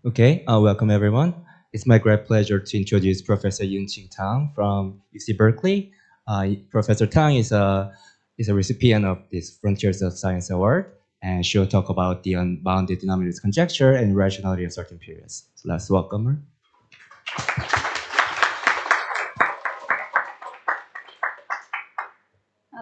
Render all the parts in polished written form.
Okay, welcome everyone. It's my great pleasure to introduce Professor Yunqing Tang from UC Berkeley. Professor Tang is a recipient of this Frontiers of Science Award, and she'll talk about the unbounded denominators conjecture and irrationality of certain periods. So let's welcome her.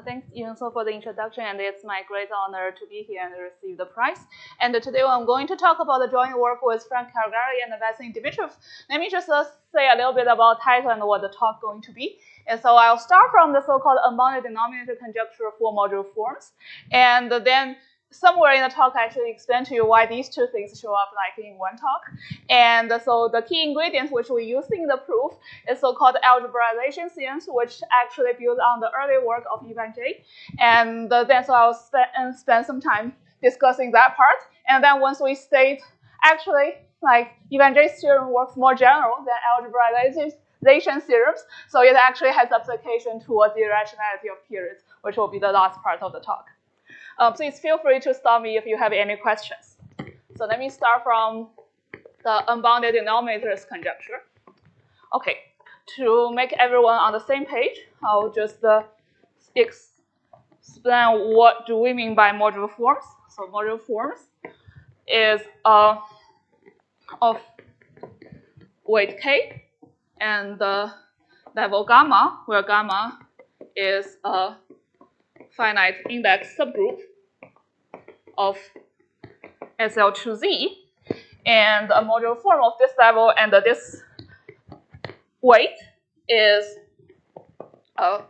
Thanks, Yunso, for the introduction, and it's my great honor to be here and receive the prize. And today I'm going to talk about the joint work with Frank Calgary and Vasyl Dimitrov. Let me just say a little bit about title and what the talk is going to be. And so I'll start from the so-called unbounded denominator conjecture for module forms, and then somewhere in the talk, I actually explain to you why these two things show up like in one talk. And so the key ingredients which we use in the proof is so-called algebraization theorems, which actually build on the early work of Ivan J. And then so I'll spend some time discussing that part. And then once we state actually like Ivan J's theorem works more general than algebraization theorems, so it actually has application towards the irrationality of periods, which will be the last part of the talk. Please feel free to stop me if you have any questions. So let me start from the unbounded denominators conjecture. Okay, to make everyone on the same page, I'll just explain what do we mean by module forms. So module forms is of weight k and the level gamma, where gamma is a finite index subgroup of SL2Z, and a module form of this level and this weight is a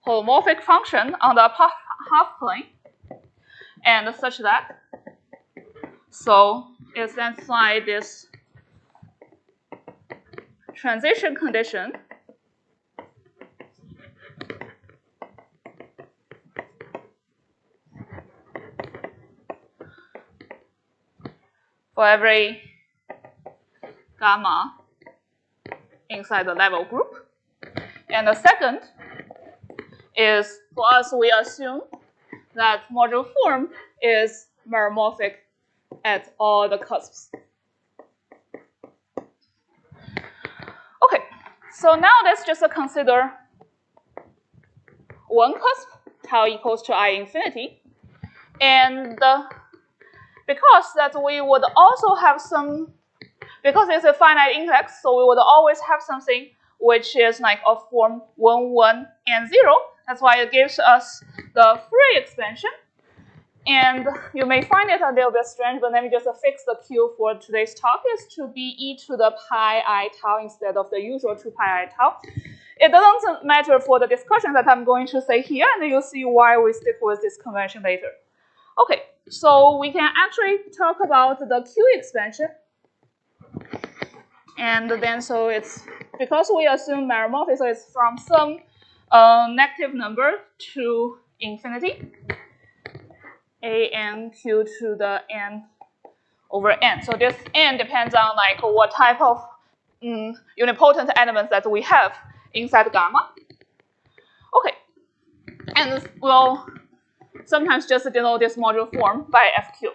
holomorphic function on the half plane, and such that so it satisfies this transition condition for every gamma inside the level group. And the second is, for us, we assume that module form is meromorphic at all the cusps. Okay, so now let's just consider one cusp, tau equals to I infinity, and because that we would also have some, because it's a finite index, so we would always have something which is like of form 1, 1, and 0. That's why it gives us the free expansion. And you may find it a little bit strange, but let me just fix the Q for today's talk is to be e to the pi I tau instead of the usual 2 pi I tau. It doesn't matter for the discussion that I'm going to say here, and you'll see why we stick with this convention later. Okay, so we can actually talk about the Q expansion. And then so it's, because we assume meromorphic, so it's from some negative number to infinity, a n q to the n over n. So this n depends on like what type of unipotent elements that we have inside gamma. Okay, and we'll sometimes just denote this module form by FQ.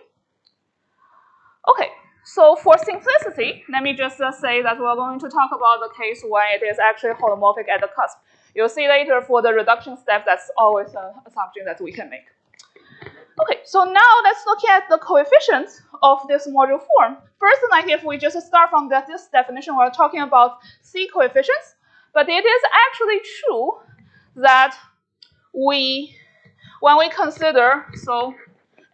Okay, so for simplicity, let me just say that we're going to talk about the case where it is actually holomorphic at the cusp. You'll see later for the reduction step, that's always an assumption that we can make. Okay, so now let's look at the coefficients of this module form. First, like if we just start from this definition, we're talking about C coefficients, but it is actually true that when we consider, so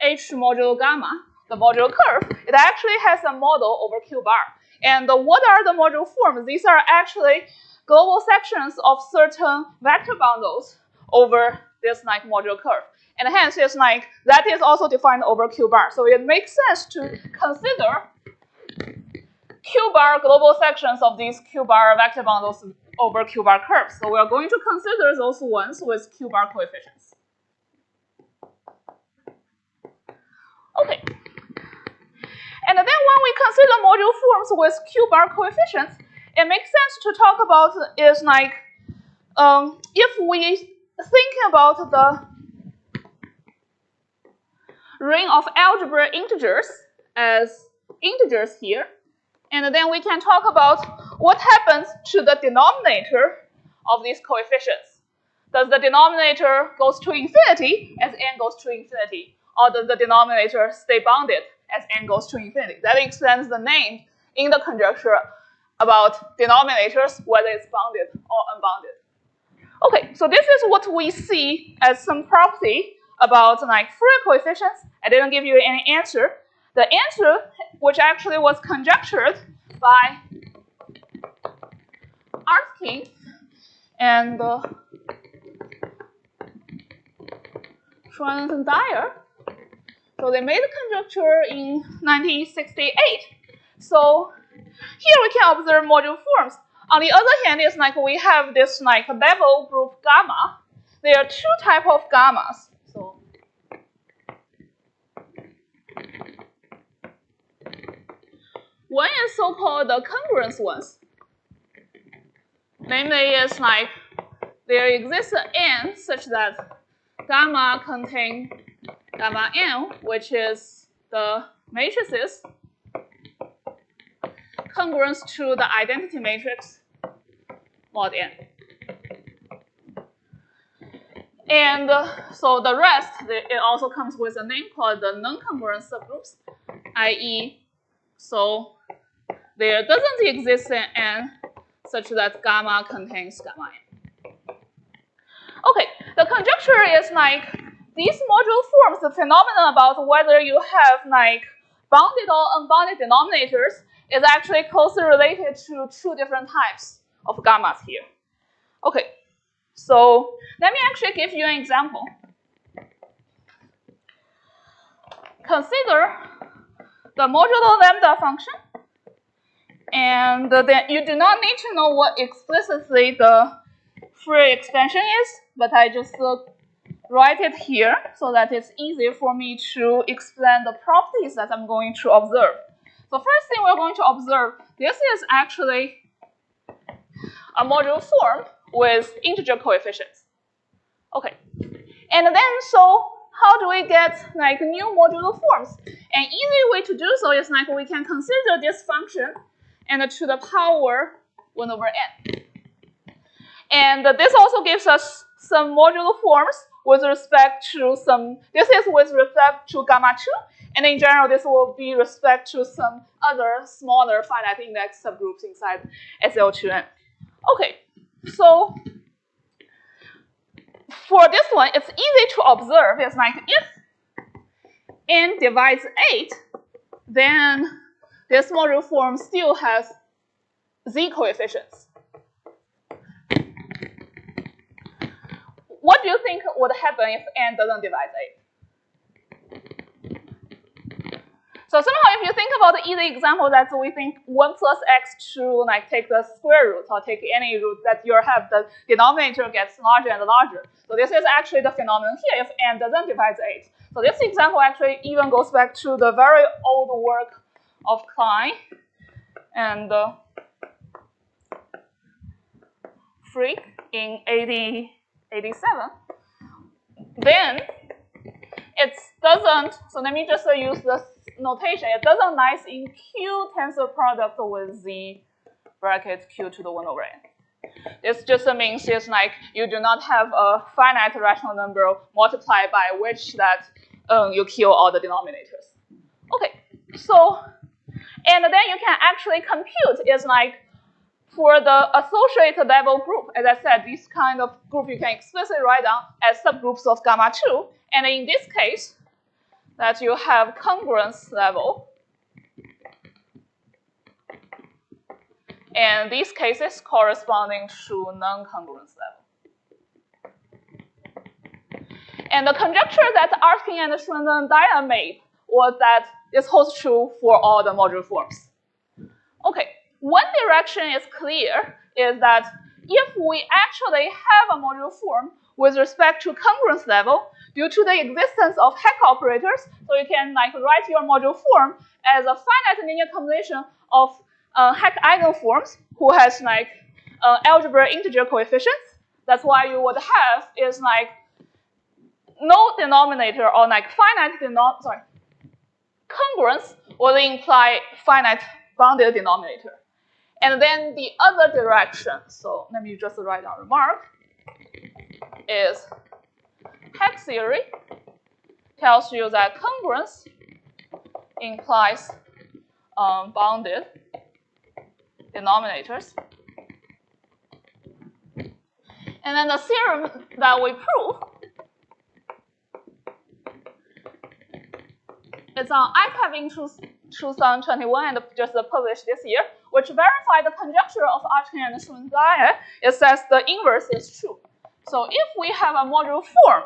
H modulo gamma, the modular curve, it actually has a model over Q bar. And what are the module forms? These are actually global sections of certain vector bundles over this like modular curve. And hence, it's like that is also defined over Q bar. So it makes sense to consider Q bar global sections of these Q bar vector bundles over Q bar curves. So we're going to consider those ones with Q bar coefficients. Okay. And then when we consider module forms with Q bar coefficients, it makes sense to talk about is like if we think about the ring of algebra integers as integers here. And then we can talk about what happens to the denominator of these coefficients. Does the denominator goes to infinity as n goes to infinity? Or does the denominator stay bounded as n goes to infinity? That explains the name in the conjecture about denominators, whether it's bounded or unbounded. Okay, so this is what we see as some property about like Fourier coefficients. I didn't give you any answer. The answer, which actually was conjectured by Yunqing and Dyer. So they made the conjecture in 1968. So here we can observe module forms. On the other hand, it's like we have this like level group gamma. There are two types of gammas. So one is so-called the congruence ones. Namely, it's like there exists an n such that gamma contains gamma n, which is the matrices congruence to the identity matrix mod n. And so the rest, it also comes with a name called the non-congruent subgroups, i.e., so there doesn't exist an n such that gamma contains gamma n. Okay, the conjecture is like these module forms the phenomenon about whether you have like bounded or unbounded denominators is actually closely related to two different types of gammas here. Okay, so let me actually give you an example. Consider the modulo lambda function, and then you do not need to know what explicitly the Fourier expansion is, but I just write it here so that it's easy for me to explain the properties that I'm going to observe. So first thing we're going to observe, this is actually a module form with integer coefficients. Okay, and then so how do we get like new modular forms? An easy way to do so is like we can consider this function and to the power 1 over n. And this also gives us some modular forms with respect to some, this is with respect to gamma 2, and in general this will be respect to some other smaller finite index subgroups inside SL2n. Okay, so for this one, it's easy to observe. It's like if n divides 8, then this module form still has z coefficients. What do you think would happen if n doesn't divide 8? So somehow if you think about the easy example that we think 1 plus x to like take the square root or take any root that you have, the denominator gets larger and larger. So this is actually the phenomenon here if n doesn't divide 8. So this example actually even goes back to the very old work of Klein and Frick in 87. Then it doesn't, so let me just use this notation. It doesn't lies in Q tensor product with Z bracket Q to the 1 over n. This just means it's like you do not have a finite rational number multiplied by which that you kill all the denominators. Okay, so, and then you can actually compute is like for the associated level group, as I said, this kind of group you can explicitly write down as subgroups of gamma 2. And in this case, that you have congruence level. And these cases corresponding to non-congruence level. And the conjecture that Yunqing and Dyer made was that this holds true for all the module forms. Okay, one direction is clear, is that if we actually have a module form with respect to congruence level, due to the existence of Heck operators, so you can like write your module form as a finite linear combination of Heck eigenforms who has like algebra integer coefficients. That's why you would have is like no denominator or like finite congruence would imply finite bounded denominator. And then the other direction, so let me just write down remark, is hex theory tells you that congruence implies bounded denominators. And then the theorem that we prove is on ICAP in 2021 and just published this year, which verified the conjecture of Arching and Schwinn-Dyer. It says the inverse is true. So if we have a module form,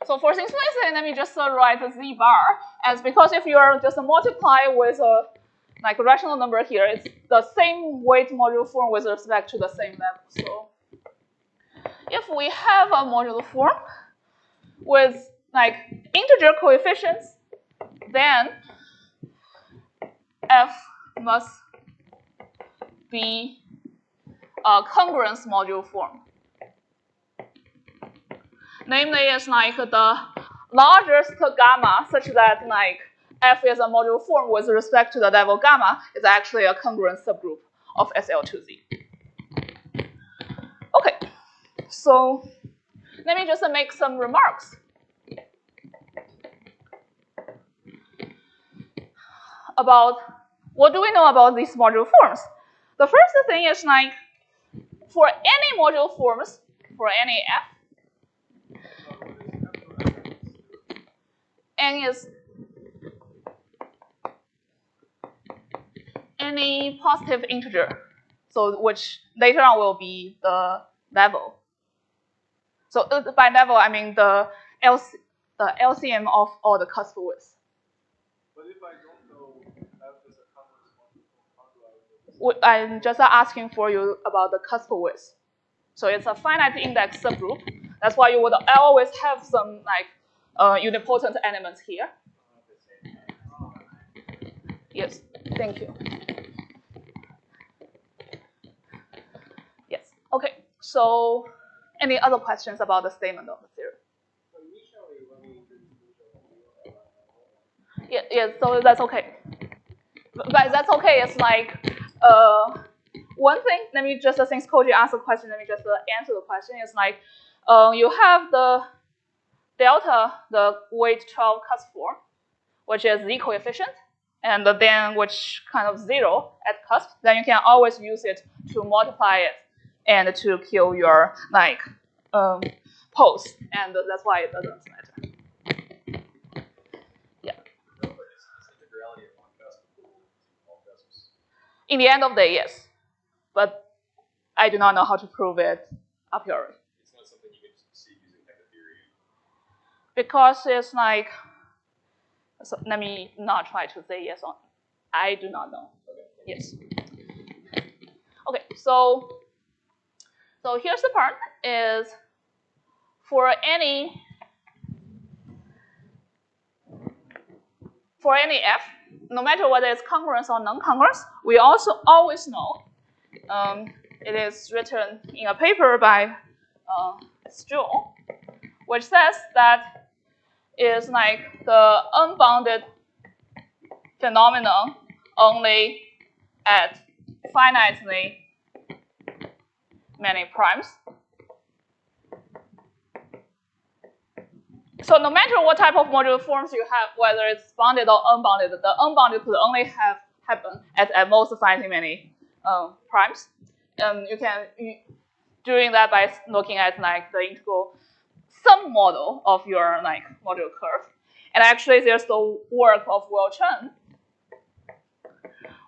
so for simplicity, let me just write z bar as, because if you are just multiply with a like a rational number here, it's the same weight module form with respect to the same level. So if we have a modular form with like integer coefficients, then f must be a congruence module form. Namely, it's like the largest gamma such that like f is a module form with respect to the level gamma is actually a congruent subgroup of SL2Z. Okay, so let me just make some remarks about what do we know about these module forms. The first thing is like for any module forms, for any f, n is any positive integer, so which later on will be the level. So by level, I mean the LCM of all the cusp widths. But if I don't know f is a congruence module, how do I know? I'm just asking for you about the cusp width. So it's a finite index subgroup. That's why you would always have some like unipotent elements here. Yes, thank you. Yes, okay. So any other questions about the statement of the theory? So initially, when we introduced Yeah, so that's okay. But that's okay. It's like one thing. Let me just, since Koji asked a question, let me just answer the question. It's like you have the delta, the weight 12 cusp form, which is z coefficient, and then which kind of 0 at cusp. Then you can always use it to multiply it and to kill your like poles, and that's why it doesn't matter. Yeah. In the end of the day, yes, but I do not know how to prove it a priori. It's not something you can see using Hecke theory. Because it's like, so let me not try to say yes or I do not know. Okay. Yes. Okay, so here's the part is for any f, no matter whether it's congruence or non-congruence, we also always know it is written in a paper by Stroh, which says that is like the unbounded phenomenon only at finitely many primes. So no matter what type of modular forms you have, whether it's bounded or unbounded, the unbounded could only happen at most finitely many primes. You can doing that by looking at like the integral sum model of your like modular curve. And actually there's the work of Will Chen,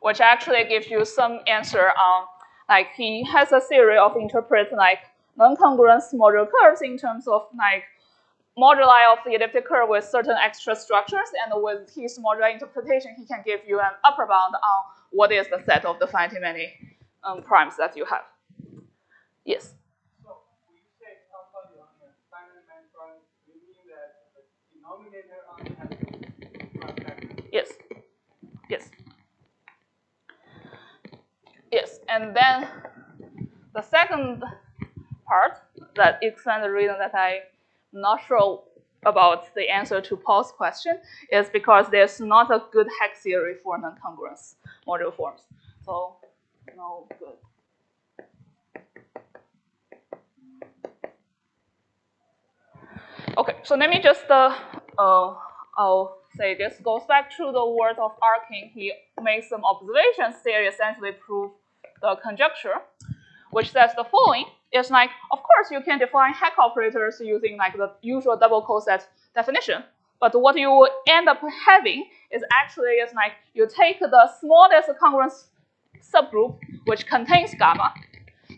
which actually gives you some answer on like he has a theory of interpreting like non-congruence modular curves in terms of like moduli of the elliptic curve with certain extra structures, and with his modular interpretation, he can give you an upper bound on what is the set of the finitely many primes that you have. Yes? So when you say unbounded on a finite many primes, do you mean that the denominator only has the prime factor? Yes. Yes. Yes, and then the second part that explains the reason that I'm not sure about the answer to Paul's question is because there's not a good hex theory for non-congruence module forms. So no good. Okay, so let me just I'll say this goes back to the words of Arkin. He makes some observations there, essentially prove the conjecture, which says the following. It's like, of course, you can define hex operators using like the usual double coset definition. But what you end up having is actually is like you take the smallest congruence subgroup, which contains gamma,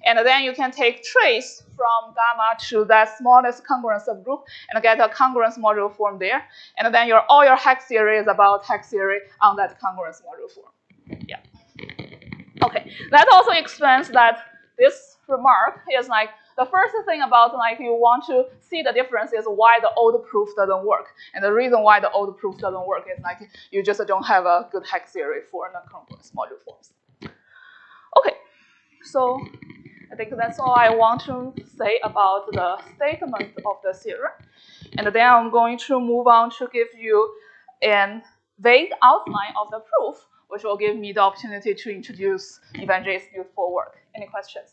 and then you can take trace from gamma to that smallest congruence subgroup and get a congruence module form there. And then all your hex theory is about hex theory on that congruence module form. Yeah. Okay, that also explains that this remark is like the first thing about like you want to see the difference is why the old proof doesn't work. And the reason why the old proof doesn't work is like you just don't have a good hex theory for non-congruence module forms. Okay, so I think that's all I want to say about the statement of the theorem. And then I'm going to move on to give you a vague outline of the proof, which will give me the opportunity to introduce Evangel's beautiful work. Any questions?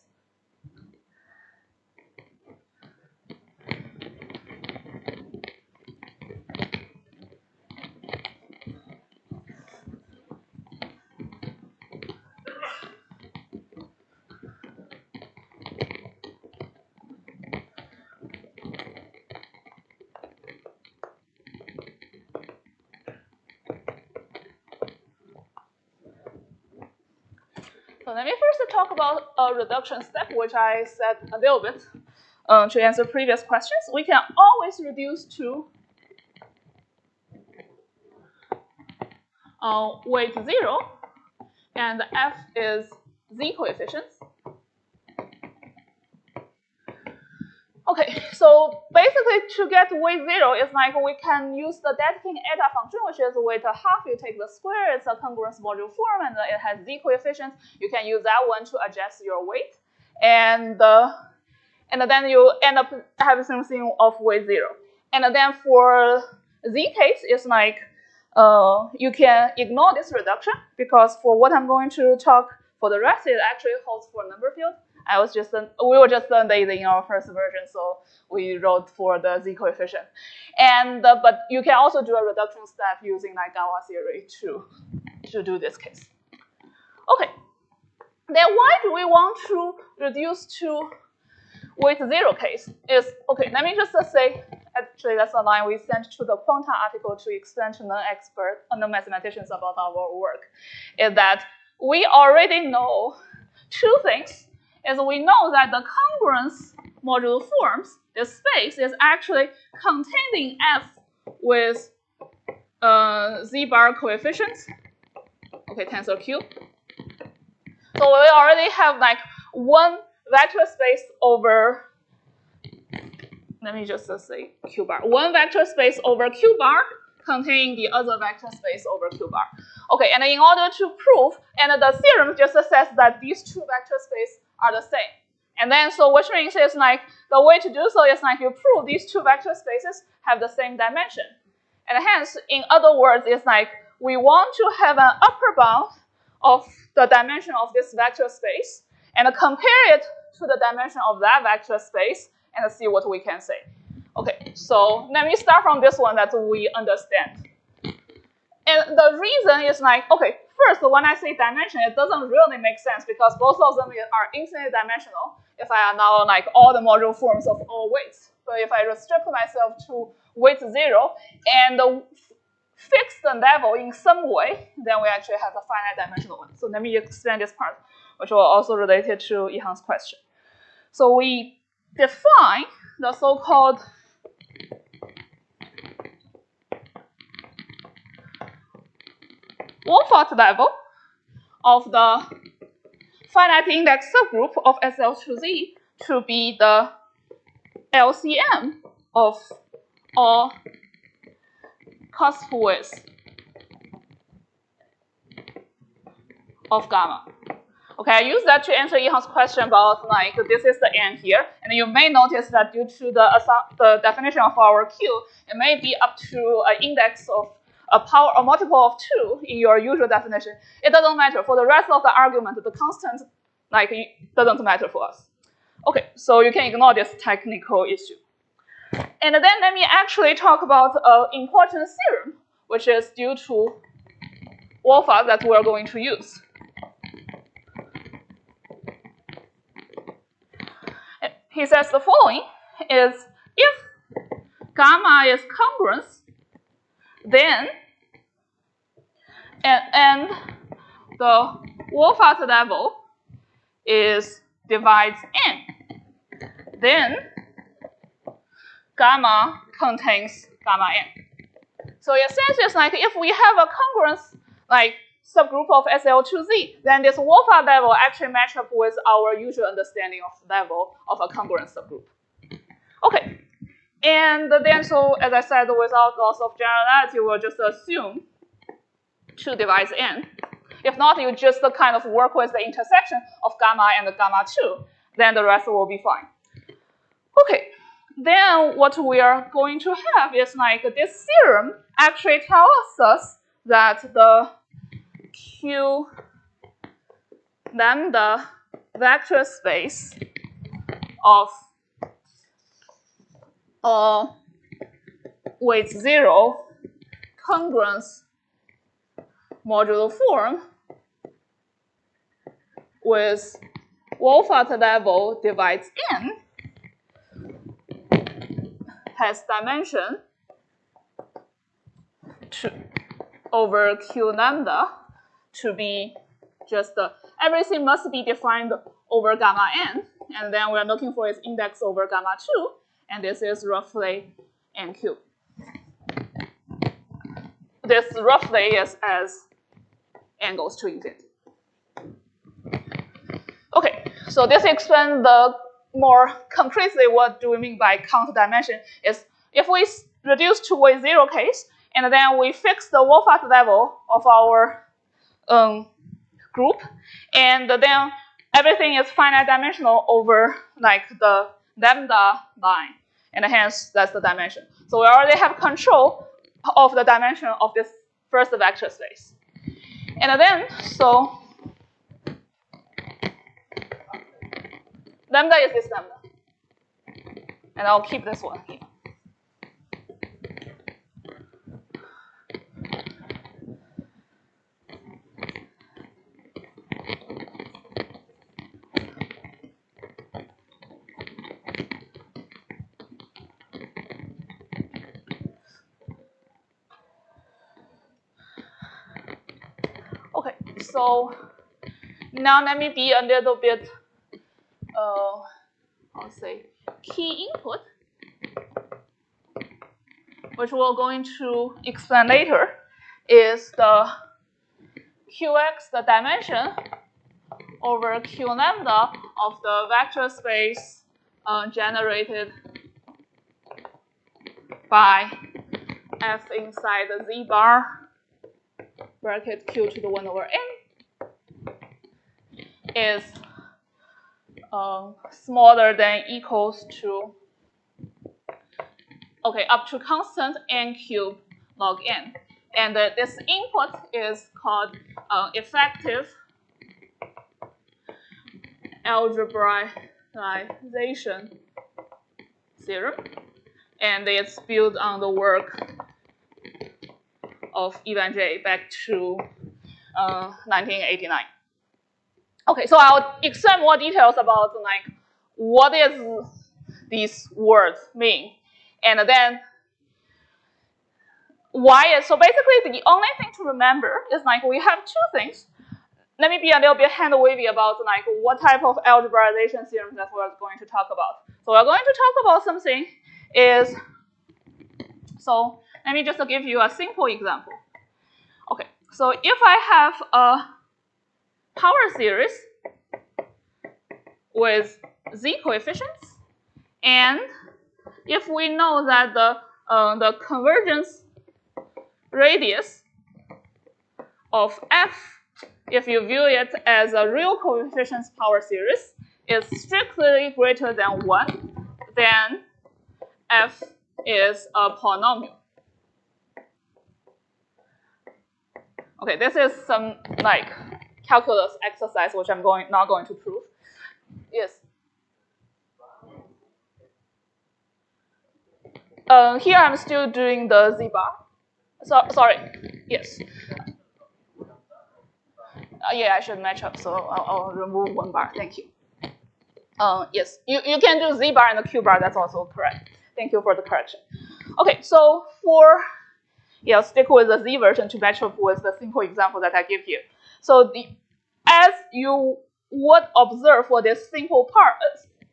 So let me first talk about a reduction step, which I said a little bit to answer previous questions. We can always reduce to weight 0, and f is z coefficients. Okay, so basically to get weight 0 is like we can use the Dedekind eta function, which is weight half. You take the square, it's a congruence module form, and it has z coefficients. You can use that one to adjust your weight. And then you end up having something of weight 0. And then for z case, it's like you can ignore this reduction because for what I'm going to talk for the rest, it actually holds for number field. We were just lazy in our first version, so we wrote for the z coefficient. And but you can also do a reduction step using like Galois theory to do this case. Okay. Then why do we want to reduce to weight 0 case? Is okay. Let me just say. Actually, that's a line we sent to the Quanta article to explain to non-mathematicians about our work. Is that we already know two things. Is we know that the congruence module forms, this space is actually containing f with z bar coefficients. Okay, tensor Q. So we already have like one vector space over. Let me just say Q bar. One vector space over Q bar containing the other vector space over Q bar. Okay, and in order to prove, and the theorem just says that these two vector spaces are the same. And then, so which means it's like, the way to do so is like you prove these two vector spaces have the same dimension. And hence, in other words, it's like we want to have an upper bound of the dimension of this vector space and compare it to the dimension of that vector space and see what we can say. Okay, so let me start from this one that we understand. And the reason is like, okay, first, when I say dimension, it doesn't really make sense because both of them are infinitely dimensional if I allow like all the module forms of all weights. But if I restrict myself to weight 0 and fix the level in some way, then we actually have a finite dimensional one. So let me explain this part, which will also related to Yihan's question. So we define the so-called Wolfart level of the finite index subgroup of SL2Z to be the LCM of all cusp widths of gamma. Okay, I use that to answer Yihan's question about like this is the n here, and you may notice that due to the definition of our Q, it may be up to an index of a multiple of 2 in your usual definition. It doesn't matter. For the rest of the argument, the constant like doesn't matter for us. Okay, so you can ignore this technical issue. And then let me actually talk about an important theorem, which is due to Wolfart that we're going to use. He says the following is if gamma is congruence, then and the Wolfart level is divides n, then gamma contains gamma n. So in a sense, it's like if we have a congruence like subgroup of SL2Z, then this Wolfart level actually match up with our usual understanding of level of a congruent subgroup. Okay, and then so as I said, without loss of generality, we'll just assume 2 divides n. If not, you just kind of work with the intersection of gamma and gamma 2, then the rest will be fine. Okay, then what we are going to have is like this theorem actually tells us that the Q lambda vector space of with 0 congruence modulo form with Wolfart level divides n has dimension over Q lambda to be just everything must be defined over gamma n, and then we're looking for its index over gamma 2, and this is roughly n cubed. This roughly is as n goes to infinity. Okay, so this explains the more concretely what do we mean by count dimension is if we reduce to a 0 case, and then we fix the Wolfart level of our group, and then everything is finite dimensional over like the lambda line, and hence that's the dimension. So we already have control of the dimension of this first vector space. And then, so lambda is this lambda. And I'll keep this one here. Okay, so now let me be a little bit, I'll say, key input, which we're going to explain later, is the Qx, the dimension over Q lambda of the vector space generated by F inside the Z bar bracket Q to the 1 over n is smaller than equals to, okay, up to constant n cubed log n. And this input is called effective algebraization theorem. And it's built on the work of Ivan J back to 1989. Okay, so I'll explain more details about like what is these words mean, and then why is, so basically the only thing to remember is like we have two things. Let me be a little bit hand-wavy about like what type of algebraization theorem that we're going to talk about. So we're going to talk about something is, so let me just give you a simple example. Okay, so if I have a power series with z coefficients, and if we know that the convergence radius of f if you view it as a real coefficients power series, is strictly greater than 1, then f is a polynomial. Okay, this is some like calculus exercise which I'm not going to prove. Yes. Here I'm still doing the z bar. Sorry. Yes. Yeah, I should match up, so I'll remove 1 bar. Thank you. Yes, you can do z bar and the q bar. That's also correct. Thank you for the correction. Okay, so I'll stick with the z version to match up with the simple example that I give here. So as you would observe for this simple part,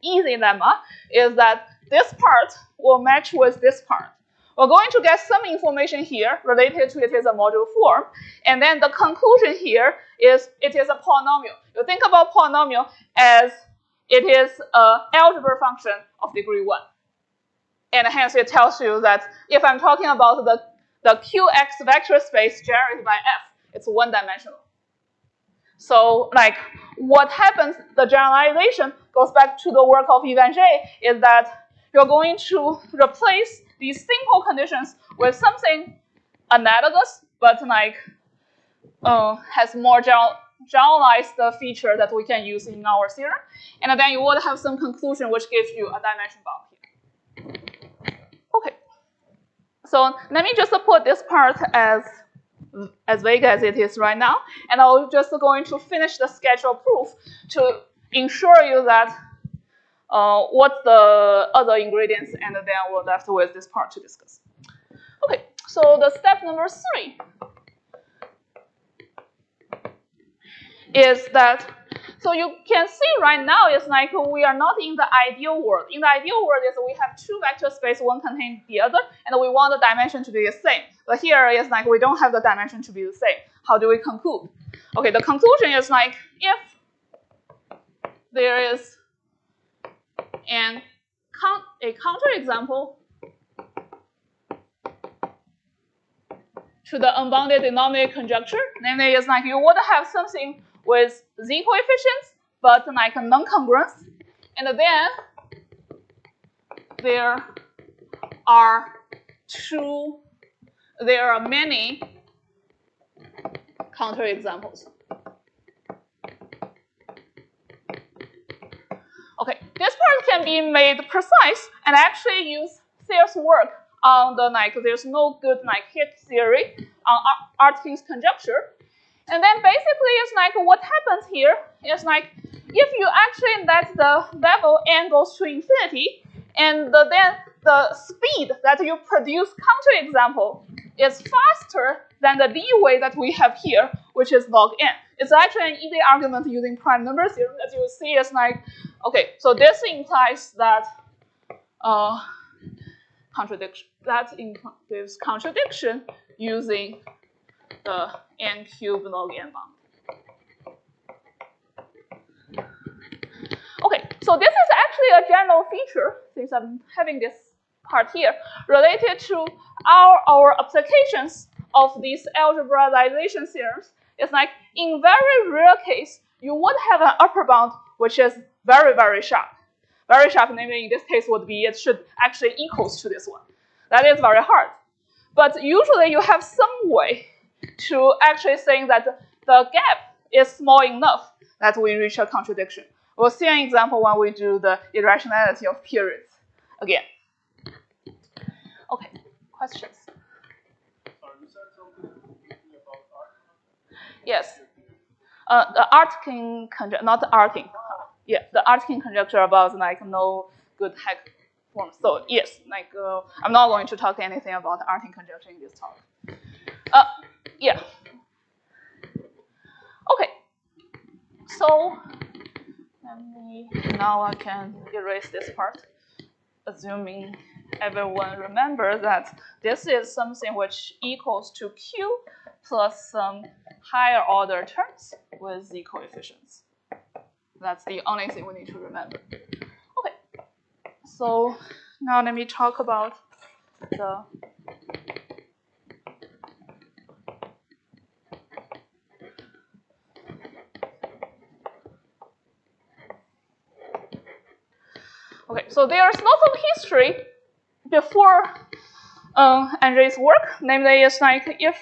easy lemma, is that this part will match with this part. We're going to get some information here related to it is a module form, and then the conclusion here is it is a polynomial. You think about polynomial as it is an algebra function of degree 1. And hence it tells you that if I'm talking about the Qx vector space generated by F, it's one-dimensional. So like what happens, the generalization goes back to the work of Ivan J, is that you're going to replace these simple conditions with something analogous, but like has more generalized feature that we can use in our theorem. And then you would have some conclusion which gives you a dimension bound here. Okay. So let me just put this part as vague as it is right now, and I'm just going to finish the schedule proof to ensure you that what's the other ingredients, and then we're left with this part to discuss. Okay, so the step number 3 is that, so you can see right now it's like we are not in the ideal world. In the ideal world is we have 2 vector space, one contains the other, and we want the dimension to be the same. But here it's like we don't have the dimension to be the same. How do we conclude? Okay, the conclusion is like if there is a counterexample to the unbounded denominator conjecture, namely it's like you would have something with z coefficients, but like a non-congruence, and then there are many counterexamples. Okay, this part can be made precise and actually use Sayre's work on the there's no good hit theory on Artkin's conjecture. And then basically it's like what happens here is like if you actually let the level n goes to infinity, and then the speed that you produce counterexample is faster than the leeway that we have here, which is log n. It's actually an easy argument using prime number theorem. As you see, it's like, okay, so this implies that contradiction. That gives contradiction using the n cubed log n bound. Okay, so this is actually a general feature, since I'm having this part here, related to our applications of these algebraization theorems. It's like in very rare case, you would have an upper bound which is very, very sharp. Very sharp, namely in this case would be it should actually equals to this one. That is very hard. But usually you have some way to actually saying that the gap is small enough that we reach a contradiction. We'll see an example when we do the irrationality of periods again. Okay, questions? Sorry, you said something about art? Yes. The Artkin conjecture, not the Artkin. Yeah, the Artkin conjecture about no good heck form. So yes, I'm not going to talk anything about the Artkin conjecture in this talk. Yeah. Okay. So now I can erase this part, assuming everyone remembers that this is something which equals to Q plus some higher order terms with z coefficients. That's the only thing we need to remember. Okay, so now let me talk about the Okay, so there's lots of history before Andre's work. Namely, it's like if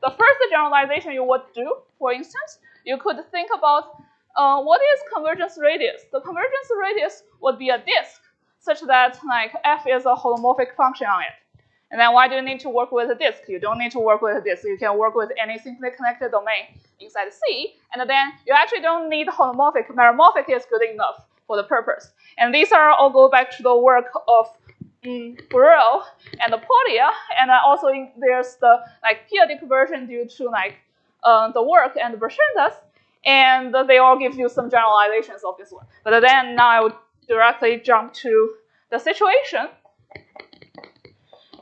the first generalization you would do, for instance, you could think about what is convergence radius. The convergence radius would be a disk such that like f is a holomorphic function on it. And then why do you need to work with a disk? You don't need to work with a disk. You can work with any simply connected domain inside C. And then you actually don't need holomorphic. Meromorphic is good enough for the purpose. And these are all go back to the work of Burrell and Polia. And also there's the like periodic version due to like the work and Berchendas. And they all give you some generalizations of this one. But then now I would directly jump to the situation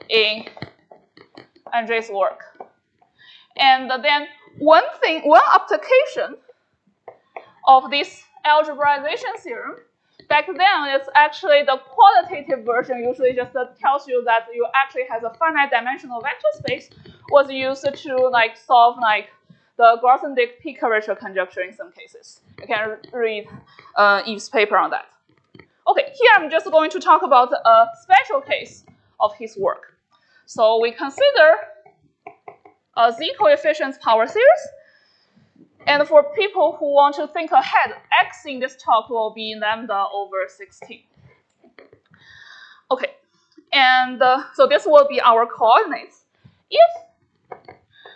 in Andre's work. And then one application of this algebraization theorem, back then it's actually the qualitative version, usually just tells you that you actually has a finite dimensional vector space, was used to like solve like the Grothendieck p-curvature conjecture in some cases. You can read Eve's paper on that. Okay, here I'm just going to talk about a special case of his work. So we consider a z-coefficients power series. And for people who want to think ahead, x in this talk will be lambda over 16. Okay, and so this will be our coordinates.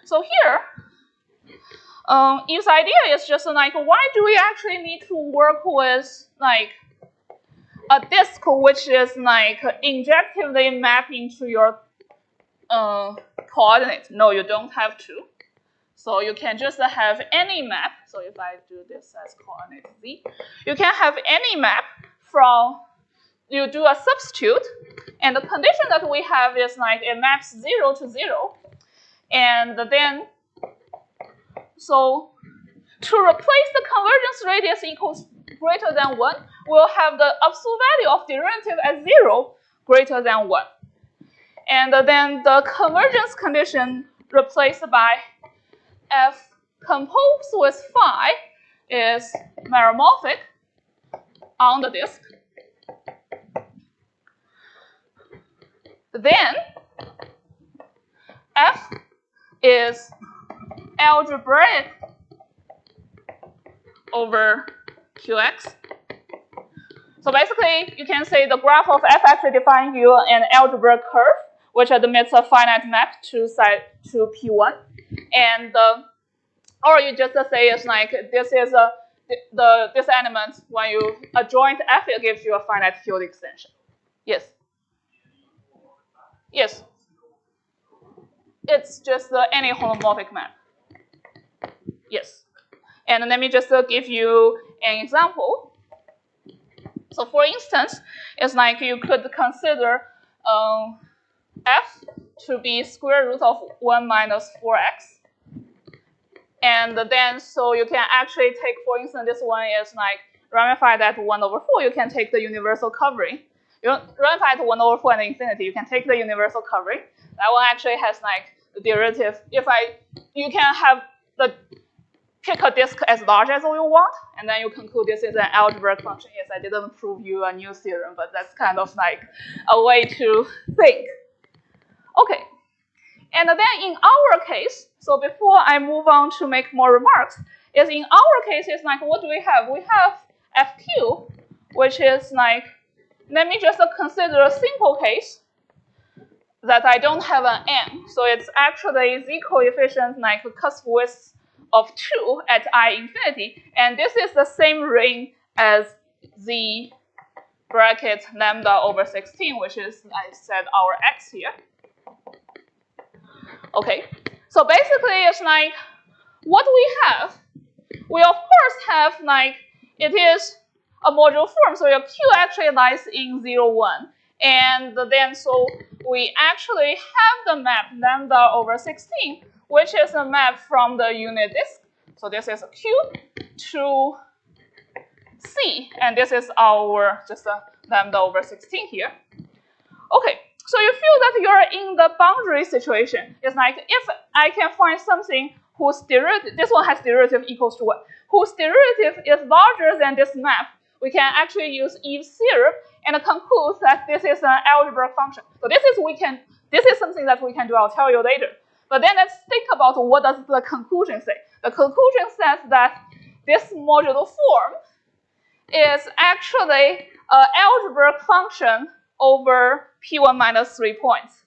So here, Eve's idea is just like, why do we actually need to work with like a disk which is like injectively mapping to your coordinate? No, you don't have to. So you can just have any map. So if I do this as coordinate z, you can have any map from, you do a substitute. And the condition that we have is like it maps 0 to 0. And then, so to replace the convergence radius equals greater than 1, we'll have the absolute value of derivative as 0 greater than 1. And then the convergence condition replaced by f composed with phi is meromorphic on the disk. Then f is algebraic over qx. So basically, you can say the graph of f actually defines you an algebraic curve, which admits a finite map to P1. And or you just say it's like this is this element when you adjoint f, it gives you a finite field extension. Yes. Yes. It's just any holomorphic map. Yes. And let me just give you an example. So for instance, it's like you could consider f to be square root of 1 minus 4x. And then, so you can actually take, for instance, this one is like ramified at 1 over 4. You can take the universal covering. You ramify at 1 over 4 and infinity. You can take the universal covering. That one actually has like the derivative. You can have the pick a disk as large as you want, and then you conclude this is an algebraic function. Yes, I didn't prove you a new theorem, but that's kind of like a way to think. Okay, and then in our case, so before I move on to make more remarks, is in our case, it's like, what do we have? We have FQ, which is like, let me just consider a simple case that I don't have an M. So it's actually z coefficient like cusp width of 2 at I infinity. And this is the same ring as z bracket lambda over 16, which is, I said, our x here. Okay, so basically it's like what we have, we of course have like, it is a module form, so your Q actually lies in 0, 1. And then so we actually have the map lambda over 16, which is a map from the unit disk. So this is Q to C, and this is our just lambda over 16 here. Okay, so you feel that you're in the boundary situation. It's like if I can find something whose derivative, this one has derivative equals to 1, whose derivative is larger than this map, we can actually use Eve's theorem and conclude that this is an algebraic function. So this is something that we can do. I'll tell you later. But then let's think about what does the conclusion say. The conclusion says that this modular form is actually an algebraic function over P1 minus 3 points.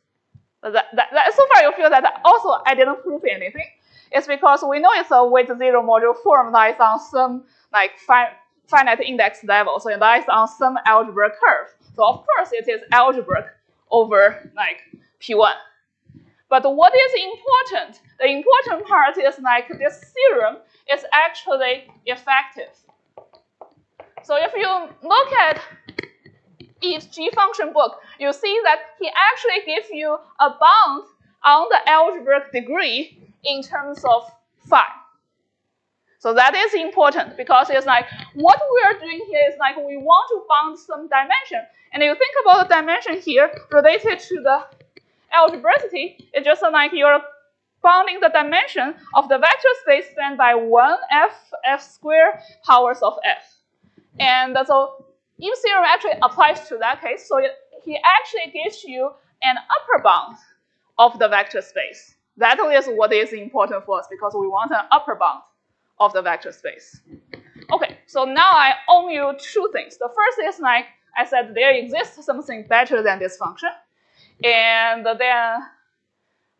So far you feel that also I didn't prove anything. It's because we know it's a weight zero modular form that is on some like finite index level. So it lies on some algebraic curve. So of course it is algebraic over like P1. But what is important? The important part is like this theorem is actually effective. So if you look at Eve's G function book, you see that he actually gives you a bound on the algebraic degree in terms of phi. So that is important because it's like what we are doing here is like we want to bound some dimension. And you think about the dimension here related to the algebraicity, it's just like you're bounding the dimension of the vector space spanned by 1f squared powers of f. And so Eve's theorem actually applies to that case. So he actually gives you an upper bound of the vector space. That is what is important for us because we want an upper bound of the vector space. Okay, so now I owe you two things. The first is like I said, there exists something better than this function. And then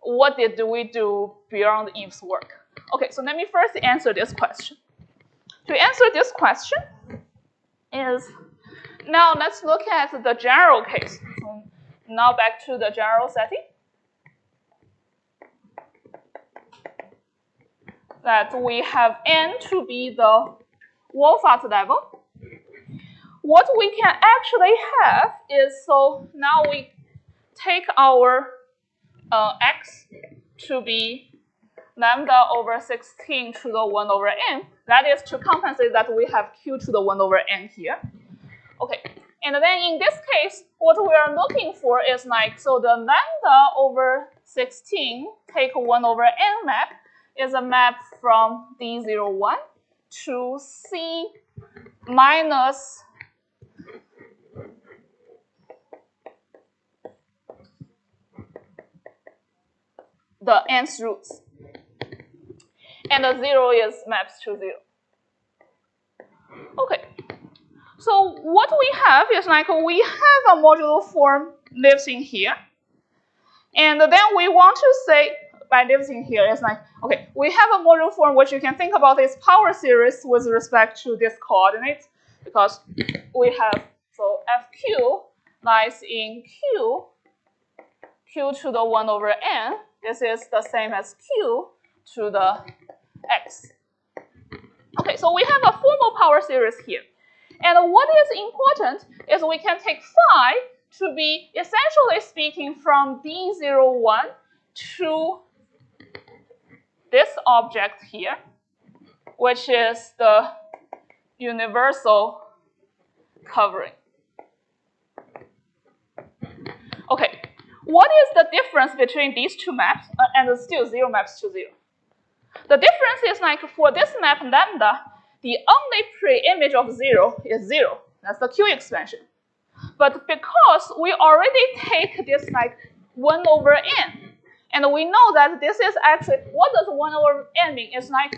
what did we do beyond Eve's work? Okay, so let me first answer this question. To answer this question is, now let's look at the general case. So now back to the general setting. That we have n to be the Wolfart level. What we can actually have is, so now we take our x to be lambda over 16 to the 1 over n. That is to compensate that we have q to the 1 over n here. Okay, and then in this case, what we are looking for is like, so the lambda over 16 take 1 over n map is a map from D01 to C minus the nth roots. And the 0 is maps to 0. Okay. So what we have is like we have a modular form lives in here. And then we want to say, by lives in here, it's like, okay, we have a modular form which you can think about as power series with respect to this coordinate. Because we have, so fq lies in q to the 1 over n. This is the same as q to the x. Okay, so we have a formal power series here. And what is important is we can take phi to be, essentially speaking, from D01 to this object here, which is the universal covering. Okay, what is the difference between these two maps and still 0 maps to 0? The difference is like for this map lambda, the only pre-image of 0 is 0. That's the Q expansion. But because we already take this like 1 over n, and we know that this is actually, what does 1 over n mean? It's like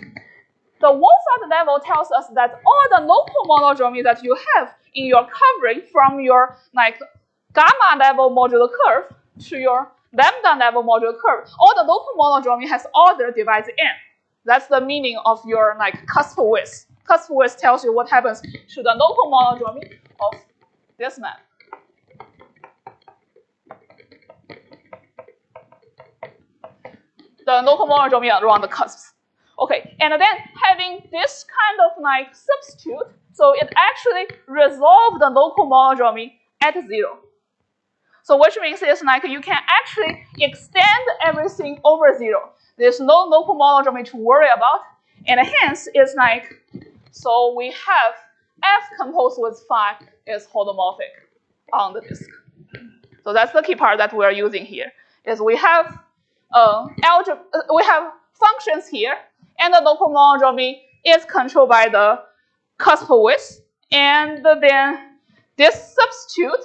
the Wolfart level tells us that all the local monodromy that you have in your covering from your like gamma level modular curve to your lambda level modular curve, all the local monodromy has order divides n. That's the meaning of your like cusp width. Cusp width tells you what happens to the local monodromy of this map. The local monodromy around the cusps. Okay, and then having this kind of like substitute, so it actually resolves the local monodromy at 0. So which means it's like you can actually extend everything over 0. There's no local monodromy to worry about, and hence it's like, so we have f composed with phi is holomorphic on the disk. So that's the key part that we are using here. Is we have we have functions here, and the local monodromy is controlled by the cusp width, And then this substitute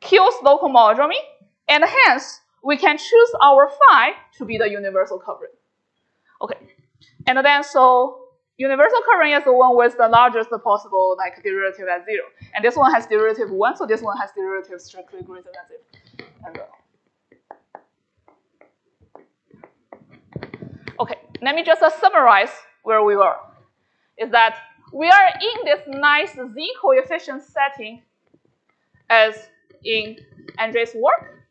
kills local monodromy, and hence we can choose our phi to be the universal covering. Okay, and then so universal covering is the one with the largest possible like derivative at 0, and this one has derivative 1, so this one has derivative strictly greater than 0. And, okay, let me just summarize where we were. Is that we are in this nice z coefficient setting as in Andre's work.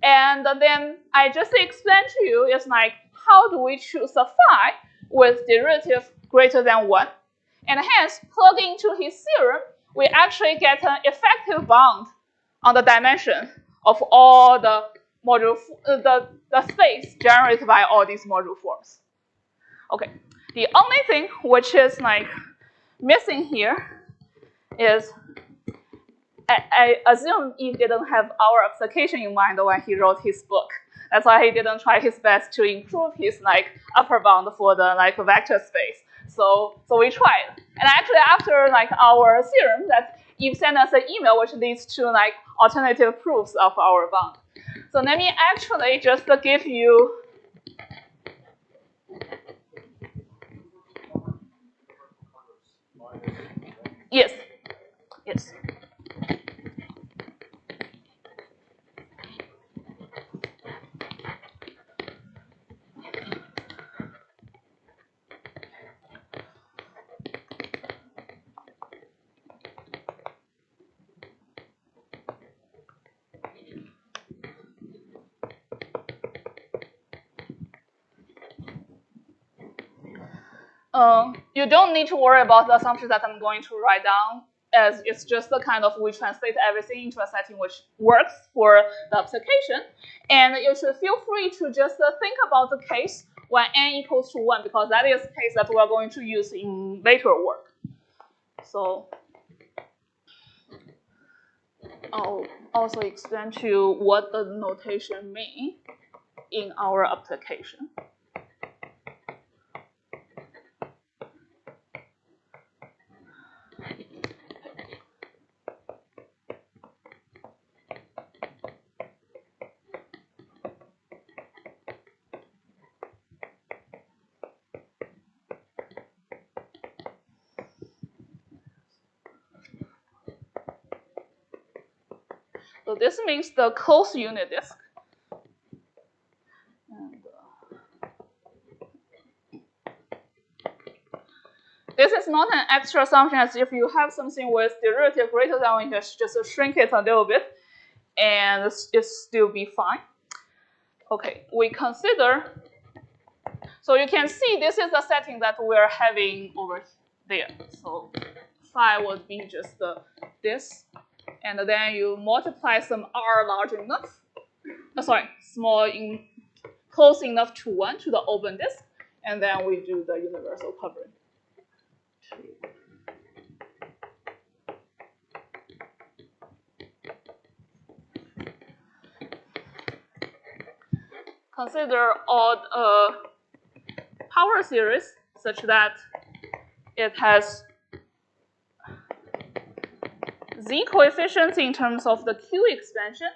And then I just explained to you is like, how do we choose a phi with derivative greater than 1? And hence, plug into his theorem, we actually get an effective bound on the dimension of all the module, the space generated by all these module forms. Okay, the only thing which is like missing here is I assume he didn't have our application in mind when he wrote his book. That's why he didn't try his best to improve his like upper bound for the like vector space. So we tried, and actually after like our theorem, that Eve sent us an email which leads to like alternative proofs of our bound. So let me actually just give you. Yes. Yes. You don't need to worry about the assumptions that I'm going to write down, as it's just the kind of we translate everything into a setting which works for the application. And you should feel free to just think about the case when n equals to 1, because that is the case that we're going to use in later work. So I'll also explain to you what the notation means in our application. So this means the closed unit disk. And, this is not an extra assumption, as if you have something with derivative greater than 1, you can just shrink it a little bit, and it still be fine. Okay, we consider. So you can see this is the setting that we're having over there. So phi would be just this, and then you multiply some r large enough. Close enough to 1 to the open disk, and then we do the universal covering. Consider odd power series such that it has z coefficients in terms of the Q expansion,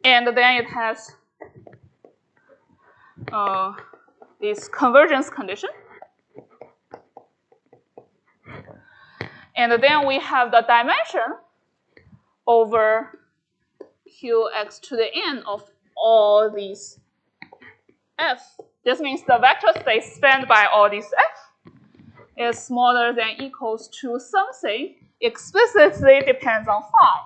and then it has this convergence condition. And then we have the dimension over qx to the n of all these f. This means the vector space spanned by all these f is smaller than equals to something explicitly depends on phi.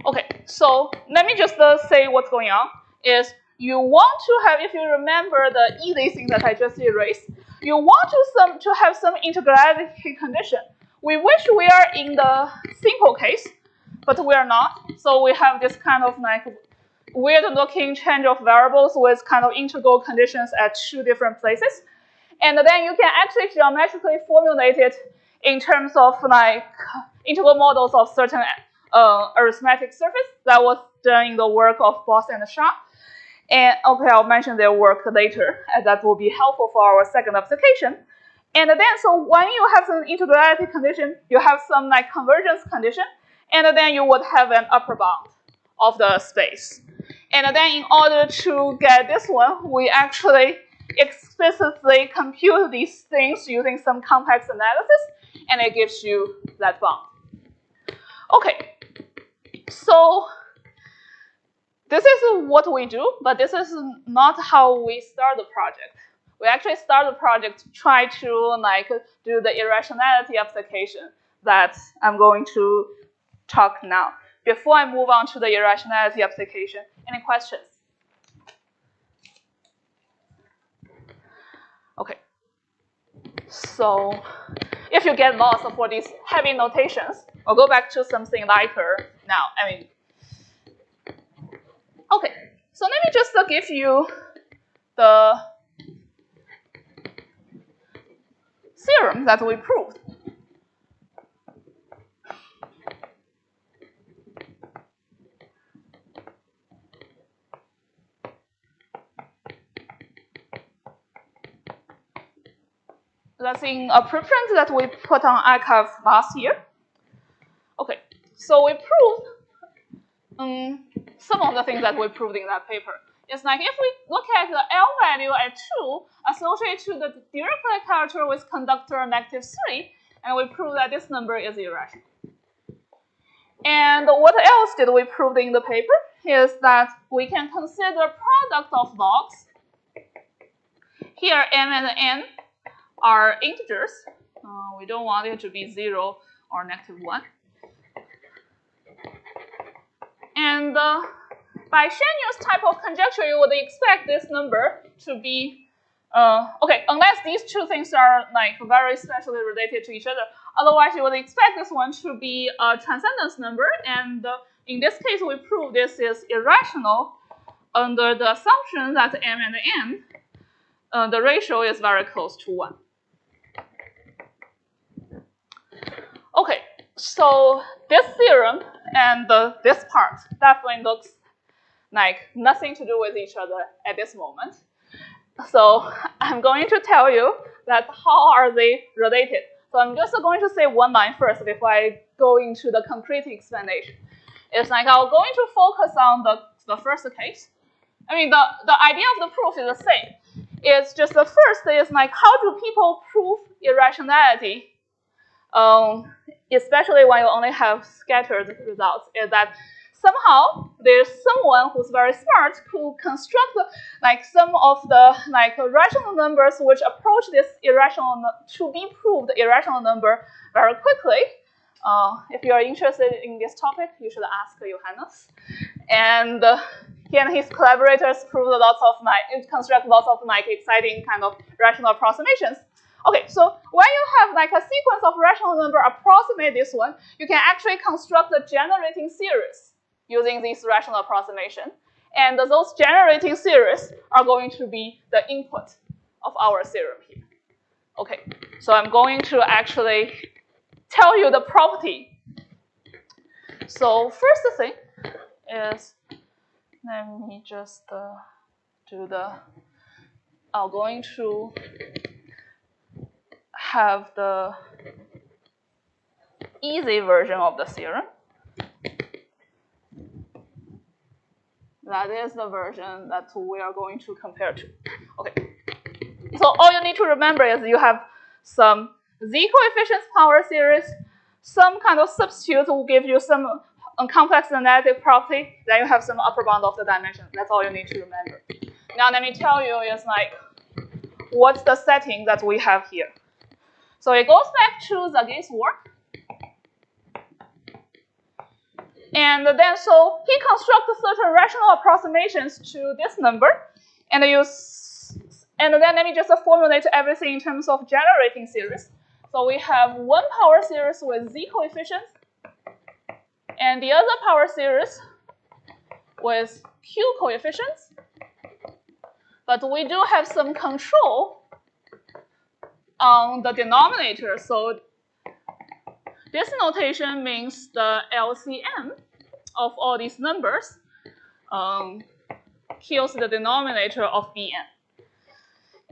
Okay, so let me just say what's going on. Is you want to have, if you remember the easy thing that I just erased, you want to have some integrality condition. We wish we are in the simple case, but we are not. So we have this kind of like weird-looking change of variables with kind of integral conditions at 2 different places. And then you can actually geometrically formulate it in terms of like integral models of certain arithmetic surface. That was done in the work of Boss and Shah. And okay, I'll mention their work later, and that will be helpful for our second application. And then, so when you have an integrality condition, you have some like convergence condition, and then you would have an upper bound of the space. And then in order to get this one, we actually explicitly compute these things using some complex analysis, and it gives you that bound. Okay, so this is what we do, but this is not how we start the project. We actually start the project to try to like do the irrationality application that I'm going to talk now. Before I move on to the irrationality application, any questions? Okay. So if you get lost for these heavy notations, I'll go back to something lighter now. Okay, so let me just give you the theorem that we proved. That's in a preprint that we put on arXiv last year. Okay, so we proved some of the things that we proved in that paper. It's like if we look at the L value at 2 associated to the Dirichlet character with conductor -3, and we prove that this number is irrational. And what else did we prove in the paper is that we can consider product of logs. Here, m and n are integers. We don't want it to be 0 or -1. And by Shanyo's type of conjecture, you would expect this number to be, okay, unless these two things are like very specially related to each other. Otherwise, you would expect this one to be a transcendence number. And in this case, we prove this is irrational under the assumption that m and n, the ratio is very close to 1. Okay, so this theorem and this part definitely looks like nothing to do with each other at this moment. So I'm going to tell you that how are they related. So I'm just going to say one line first before I go into the concrete explanation. It's like I'm going to focus on the first case. I mean, the idea of the proof is the same. It's just the first is like, how do people prove irrationality? Especially when you only have scattered results, is that somehow there's someone who's very smart who construct like some of the like rational numbers which approach this irrational to be proved irrational number very quickly. If you are interested in this topic, you should ask Johannes. And he and his collaborators proved construct lots of like exciting kind of rational approximations. Okay, so when you have like a sequence of rational number approximate this one, you can actually construct a generating series using this rational approximation. And those generating series are going to be the input of our theorem here. Okay, so I'm going to actually tell you the property. So first thing is, let me just I'm going to have the easy version of the theorem. That is the version that we are going to compare to. Okay. So all you need to remember is you have some z-coefficients power series, some kind of substitute will give you some complex analytic property, then you have some upper bound of the dimension. That's all you need to remember. Now let me tell you is like, what's the setting that we have here? So it goes back to Zagi's work. And then so he constructed certain rational approximations to this number, and then let me just formulate everything in terms of generating series. So we have one power series with z coefficients, and the other power series with q coefficients, but we do have some control on the denominator. So this notation means the LCM of all these numbers kills the denominator of Bn.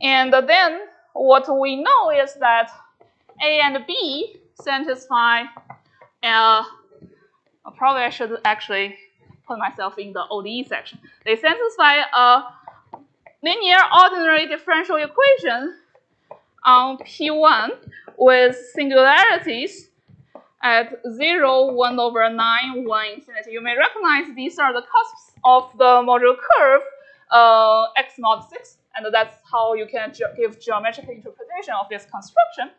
And then what we know is that A and B satisfy, probably I should actually put myself in the ODE section. They satisfy a linear ordinary differential equation on P1 with singularities at 0, 1 over 9, 1 infinity. You may recognize these are the cusps of the modular curve x naught 6, and that's how you can give geometric interpretation of this construction.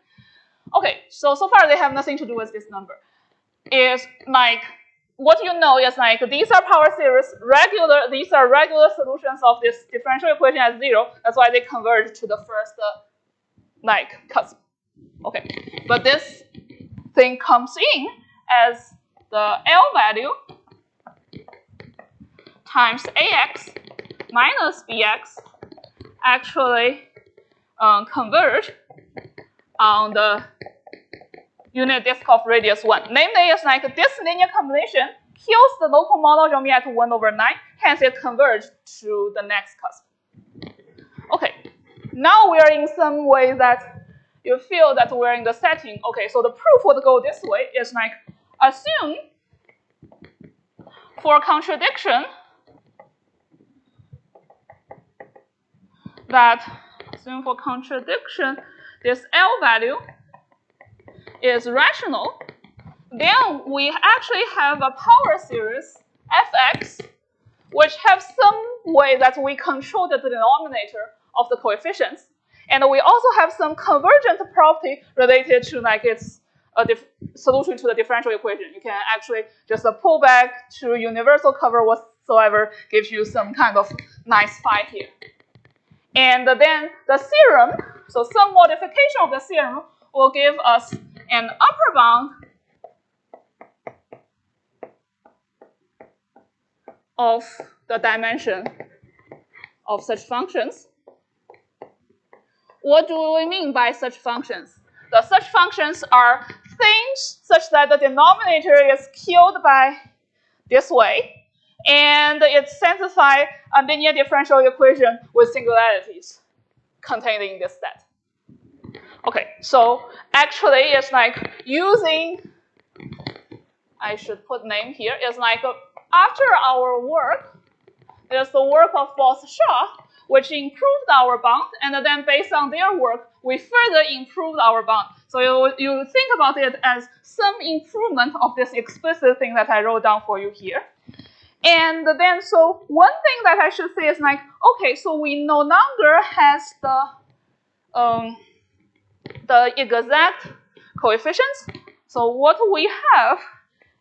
Okay, so far they have nothing to do with this number. It's like, what you know is like these are power series, these are regular solutions of this differential equation at 0. That's why they converge to the first cusp. Okay, but this thing comes in as the L value times AX minus BX actually converge on the unit disk of radius 1. Namely, it's like this linear combination kills the local monodromy at 1 over 9, hence it converges to the next cusp. Okay, now we are in some way that you feel that we're in the setting. Okay, so the proof would go this way. It's like assume for contradiction this L value is rational. Then we actually have a power series fx, which have some way that we control the denominator of the coefficients. And we also have some convergent property related to like its solution to the differential equation. You can actually just pull back to universal cover whatsoever, gives you some kind of nice phi here. And then the theorem, so some modification of the theorem will give us an upper bound of the dimension of such functions. What do we mean by such functions? The such functions are things such that the denominator is killed by this way, and it satisfies a linear differential equation with singularities contained in this set. Okay, so actually it's like using, I should put name here, it's like after our work, there's the work of Boss-Shaw, which improved our bound, and then based on their work, we further improved our bound. So you think about it as some improvement of this explicit thing that I wrote down for you here. And then, so one thing that I should say is like, okay, so we no longer has the exact coefficients. So what we have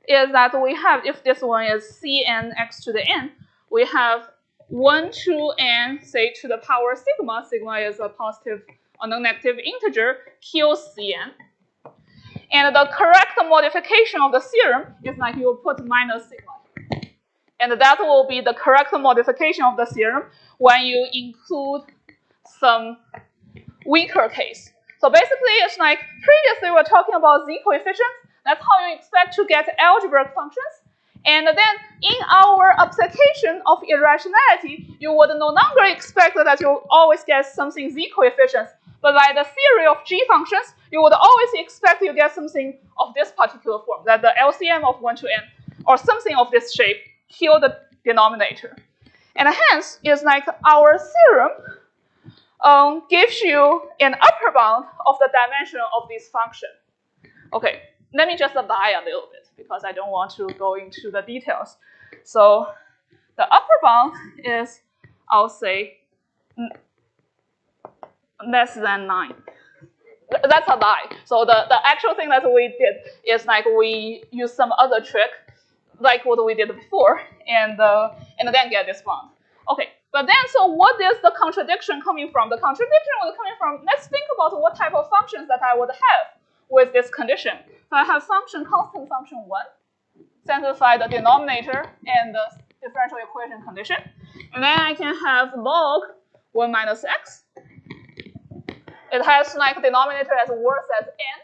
is that we have, if this one is Cn x to the n, we have 1 to n, say, to the power sigma. Sigma is a positive or non-negative integer, kills Cn. And the correct modification of the theorem is like you put minus sigma. And that will be the correct modification of the theorem when you include some weaker case. So basically, it's like previously we were talking about z coefficients. That's how you expect to get algebraic functions. And then in our application of irrationality, you would no longer expect that you always get something z coefficients. But by the theory of g functions, you would always expect you get something of this particular form, that the LCM of 1 to n, or something of this shape, kill the denominator. And hence, it's like our theorem gives you an upper bound of the dimension of this function. Okay, let me just lie a little bit because I don't want to go into the details. So the upper bound is, I'll say, less than 9. That's a lie. So the actual thing that we did is like we use some other trick, like what we did before, and then get this bound. Okay, but then so what is the contradiction coming from? The contradiction was coming from, let's think about what type of functions that I would have with this condition. So I have constant function 1, satisfy the denominator and the differential equation condition. And then I can have log 1 minus x. It has like denominator as worth as n.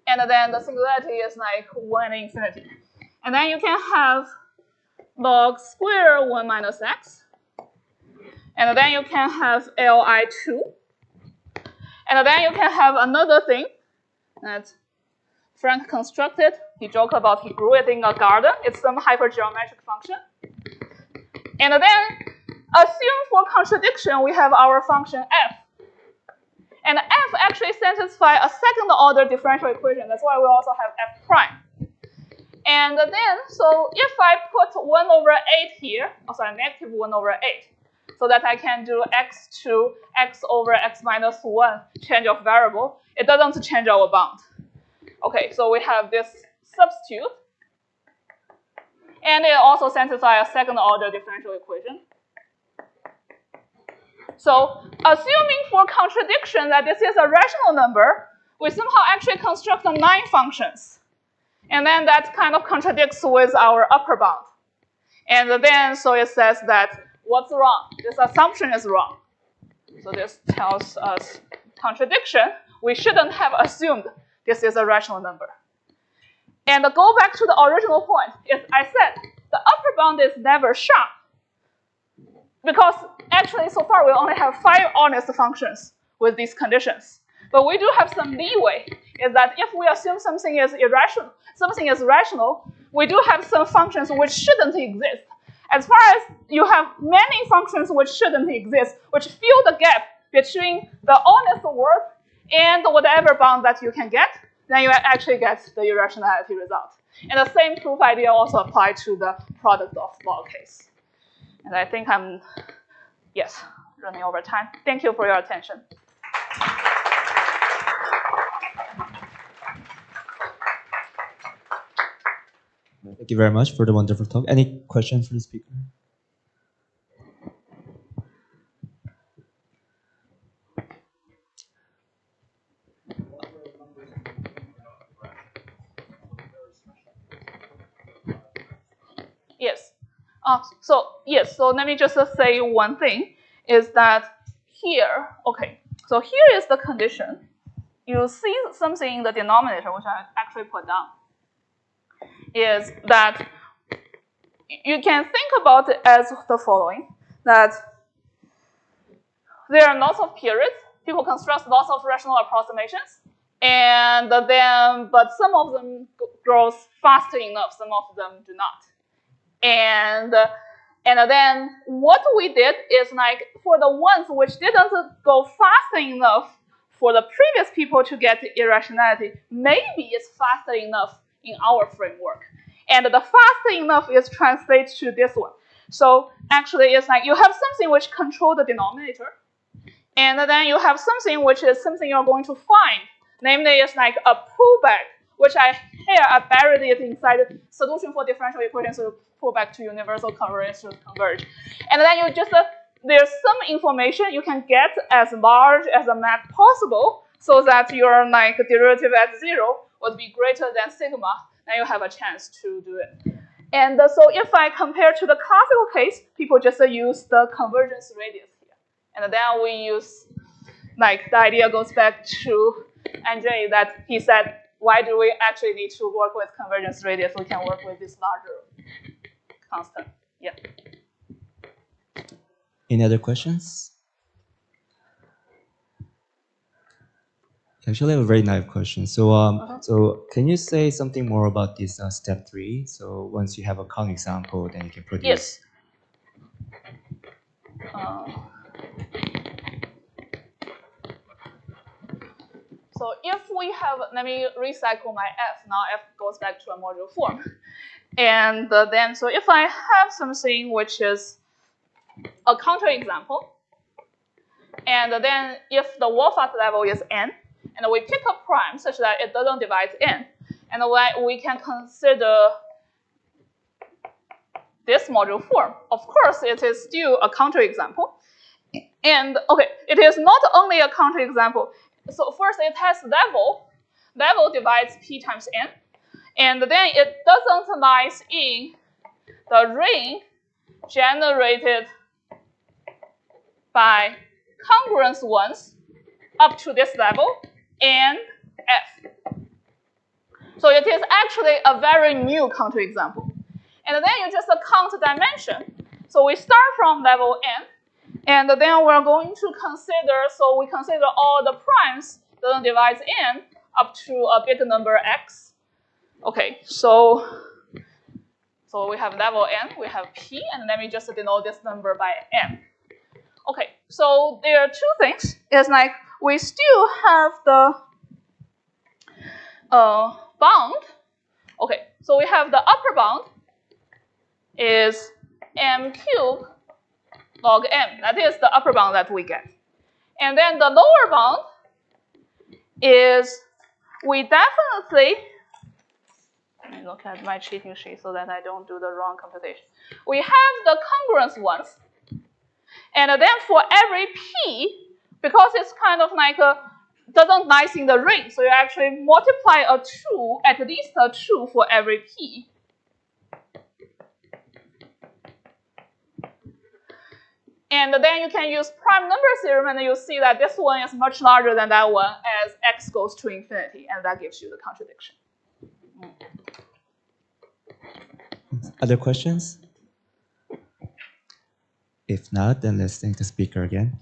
And then the singularity is like 1 and infinity. And then you can have log square 1 minus x. And then you can have Li2. And then you can have another thing that Frank constructed. He joked about he grew it in a garden. It's some hypergeometric function. And then assume for contradiction, we have our function f. And f actually satisfies a second order differential equation. That's why we also have f prime. And then, so if I put 1 over 8 here, oh sorry, negative 1 over 8, so that I can do x to x over x minus 1 change of variable, it doesn't change our bound. Okay, so we have this substitute. And it also satisfies a second order differential equation. So assuming for contradiction that this is a rational number, we somehow actually construct 9 functions. And then that kind of contradicts with our upper bound. And then, so it says that what's wrong? This assumption is wrong. So this tells us contradiction. We shouldn't have assumed this is a rational number. And go back to the original point. As I said, the upper bound is never sharp. Because actually, so far, we only have 5 honest functions with these conditions. But we do have some leeway, is that if we assume something is irrational, something is rational, we do have some functions which shouldn't exist. As far as you have many functions which shouldn't exist, which fill the gap between the honest worth and whatever bound that you can get, then you actually get the irrationality result. And the same proof idea also applies to the product of log case. And I think I'm, yes, running over time. Thank you for your attention. Thank you very much for the wonderful talk. Any questions for the speaker? Yes. So let me just say one thing, is that here, okay, so here is the condition. You see something in the denominator, which I actually put down, is that you can think about it as the following, that there are lots of periods. People construct lots of rational approximations, and then, but some of them grows fast enough, some of them do not. And then what we did is like for the ones which didn't go fast enough for the previous people to get irrationality, maybe it's faster enough in our framework. And the faster enough is translated to this one. So actually it's like you have something which controls the denominator, and then you have something which is something you're going to find. Namely, it's like a pullback, which I buried it inside the solution for differential equations to pull back to universal convergence to converge. And then you just, there's some information you can get as large as a map possible so that your like derivative at 0 would be greater than sigma, then you have a chance to do it. And so if I compare to the classical case, people just use the convergence radius here. And then we use, like the idea goes back to Andre that he said, why do we actually need to work with convergence radius? We can work with this larger constant. Yeah. Any other questions? Actually, I have a very naive question. So, so can you say something more about this step 3? So once you have a count example, then you can produce. Yes. So if we have, let me recycle my f. Now f goes back to a module form. And then, so if I have something which is a counterexample, and then if the Wolfart level is n, and we pick a prime such that it doesn't divide n, and we can consider this module form. Of course, it is still a counterexample. And okay, it is not only a counterexample. So first, it has level. Level divides p times n. And then it doesn't lie in the ring generated by congruence ones up to this level and F. So it is actually a very new counterexample. And then you just count dimension. So we start from level n, and then we're going to consider, so we consider all the primes that divides n up to a big number x. Okay, so we have level n, we have p, and let me just denote this number by n. Okay, so there are two things. It's like we still have the bound. Okay, so we have the upper bound is m cubed log m. That is the upper bound that we get. And then the lower bound is we definitely, let me look at my cheating sheet so that I don't do the wrong computation. We have the congruence ones. And then for every p, because it's kind of like doesn't nice in the ring, so you actually multiply a 2, at least a 2 for every p. And then you can use prime number theorem, and you see that this one is much larger than that one as x goes to infinity, and that gives you the contradiction. Other questions? If not, then let's thank the speaker again.